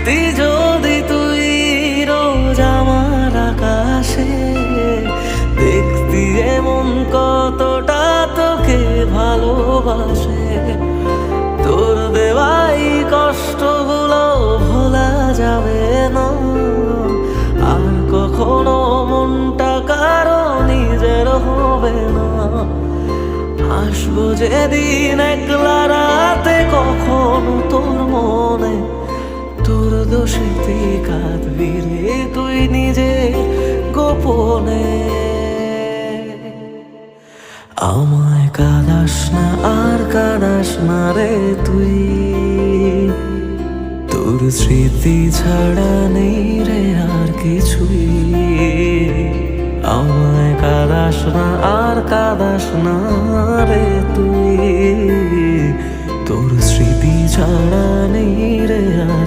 দেখতি যদি তুই রোজ আমার আকাশে, দেখতি এমন কতটা তোকে ভালোবাসে। তোর দেওয়াই কষ্টগুলো ভোলা যাবে না, আর কখনো মনটা কারো নিজের হবে না। আসবো যেদিন একলা রাতে কখনো তোর মনে, তোর দোষেতে কাঁদবি রে তুই নিজে গোপনে। আমায় কাঁদাস না আর কাঁদাস না রে তুই, তোর স্মৃতি ছাড়া নেই রে আর কিছুই। আমায় কাঁদাস না আর কাঁদাস না রে তুই, তোর স্মৃতি ছাড়া নেই রে আর